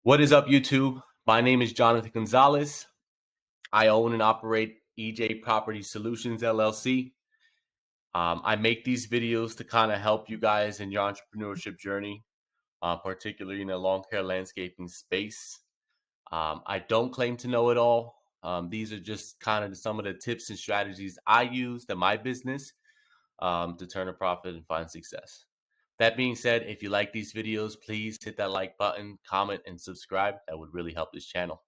What is up, YouTube? My name is Jonathan Gonzalez. I own and operate EJ Property Solutions LLC. I make these videos to kind of help you guys in your entrepreneurship journey, particularly in the lawn care landscaping space. I don't claim to know it all. These are just kind of some of the tips and strategies I use in my business to turn a profit and find success. That being said, if you like these videos, please hit that like button, comment, and subscribe. That would really help this channel.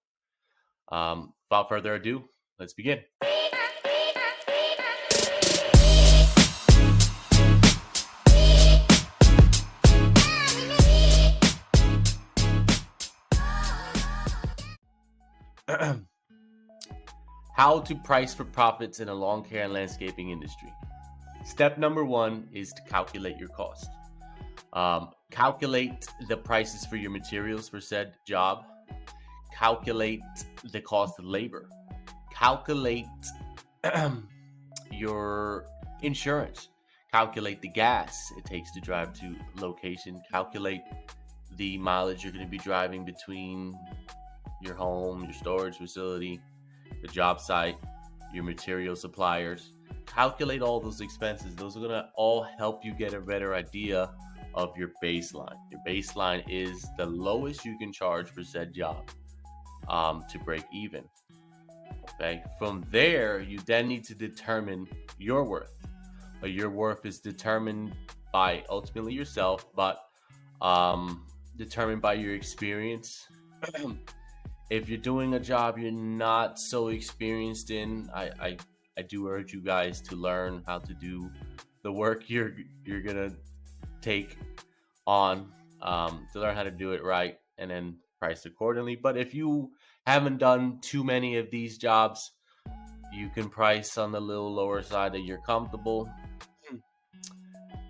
Without further ado, let's begin. How to price for profits in a lawn care and landscaping industry. Step number one is to calculate your cost. Calculate the prices for your materials for said job. Calculate the cost of labor. Calculate your insurance. Calculate the gas it takes to drive to location. Calculate the mileage you're going to be driving between your home, your storage facility, the job site, your material suppliers. Calculate all those expenses. Those are going to all help you get a better idea of your baseline. Your baseline is the lowest you can charge for said job to break even. Okay. From there, you then need to determine your worth. Your worth is determined by ultimately yourself, but determined by your experience. If you're doing a job you're not so experienced in, I do urge you guys to learn how to do the work you're gonna take on, to learn how to do it right and then price accordingly. But if you haven't done too many of these jobs, you can price on the little lower side that you're comfortable.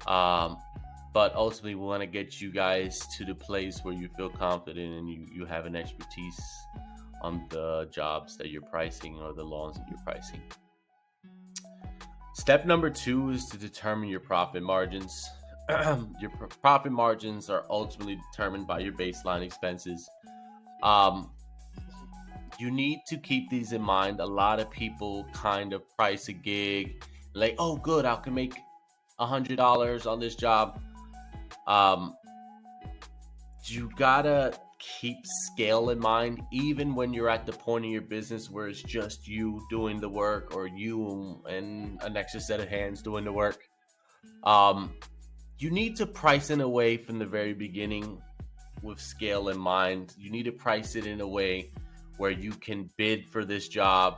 But ultimately, we want to get you guys to the place where you feel confident and you have an expertise on the jobs that you're pricing or the lawns that you're pricing. Step number two is to determine your profit margins. Your profit margins are ultimately determined by your baseline expenses. You need to keep these in mind. A lot of people kind of price a gig like, oh, good, I can make $100 on this job. You gotta keep scale in mind, even when you're at the point in your business where it's just you doing the work or you and an extra set of hands doing the work. You need to price in a way from the very beginning with scale in mind. You need to price it in a way where you can bid for this job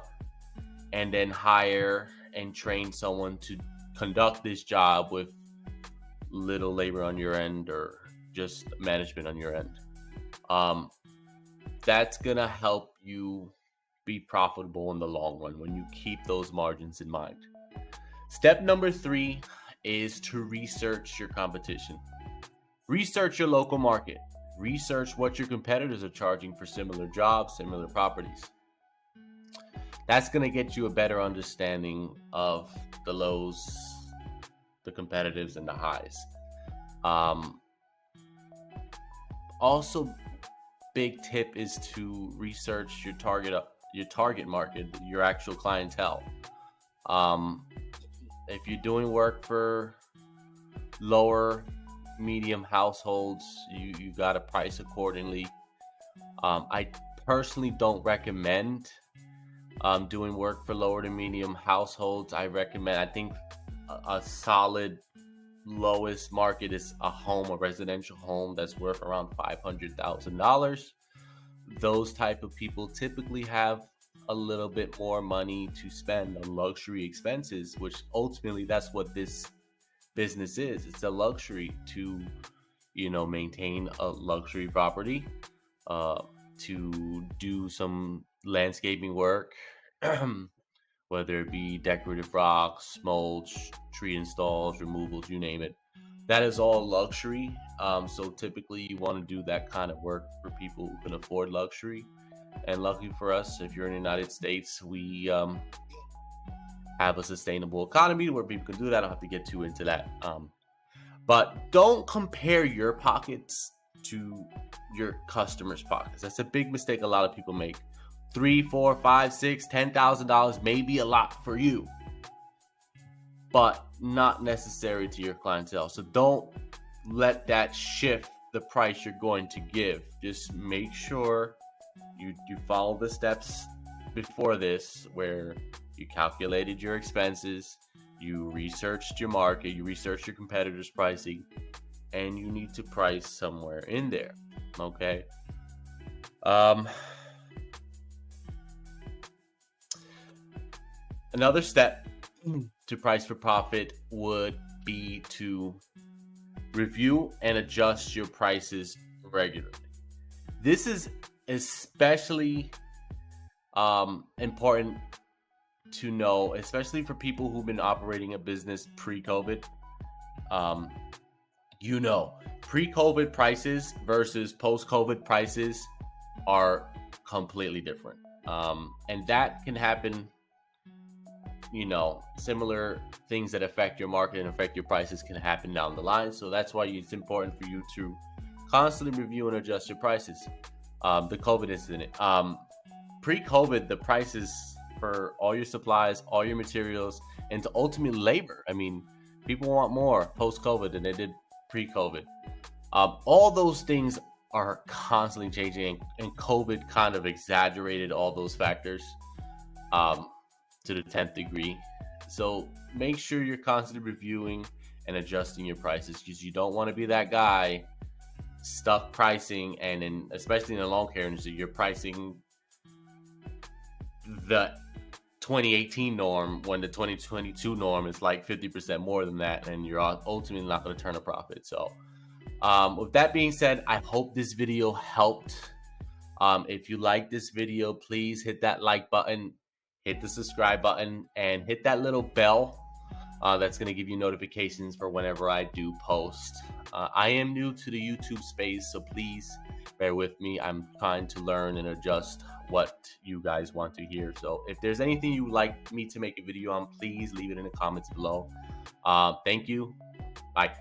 and then hire and train someone to conduct this job with little labor on your end or just management on your end. That's gonna help you be profitable in the long run when you keep those margins in mind. Step number three is to research your competition. Research your local market. Research what your competitors are charging for similar jobs, similar properties. That's going to get you a better understanding of the lows, the competitives, and the highs. Also, big tip is to research your target market, your actual clientele. If you're doing work for lower, medium households, you got to price accordingly. I personally don't recommend doing work for lower to medium households. I think a solid lowest market is a residential home that's worth around $500,000. Those type of people typically have a little bit more money to spend on luxury expenses, which ultimately that's what this business is. It's a luxury to, maintain a luxury property, to do some landscaping work, whether it be decorative rocks, mulch, tree installs, removals, you name it. That is all luxury. So typically you want to do that kind of work for people who can afford luxury. And lucky for us, if you're in the United States, we have a sustainable economy where people can do that. I don't have to get too into that. But don't compare your pockets to your customers' pockets. That's a big mistake a lot of people make. $3, $4, $5, $6, $10,000 may be a lot for you, but not necessary to your clientele. So don't let that shift the price you're going to give. Just make sure you follow the steps before this, where you calculated your expenses, you researched your market, you researched your competitors' pricing, and you need to price somewhere in there. Okay. Another step to price for profit would be to review and adjust your prices regularly. This is especially important to know, especially for people who've been operating a business pre-COVID. Pre-COVID prices versus post-COVID prices are completely different. And that can happen, similar things that affect your market and affect your prices can happen down the line. So that's why it's important for you to constantly review and adjust your prices. The COVID incident. Pre-COVID, the prices for all your supplies, all your materials, and to ultimately labor. I mean, people want more post-COVID than they did pre-COVID. All those things are constantly changing, and COVID kind of exaggerated all those factors to the 10th degree. So make sure you're constantly reviewing and adjusting your prices, because you don't want to be that guy stuck pricing, and especially in the lawn care industry, you're pricing the 2018 norm when the 2022 norm is like 50% more than that, and you're ultimately not going to turn a profit. So with that being said, I hope this video helped. If you like this video, please hit that like button, hit the subscribe button, and hit that little bell. That's going to give you notifications for whenever I do post. I am new to the YouTube space, so please bear with me. I'm trying to learn and adjust what you guys want to hear. So if there's anything you'd like me to make a video on, please leave it in the comments below. Thank you. Bye.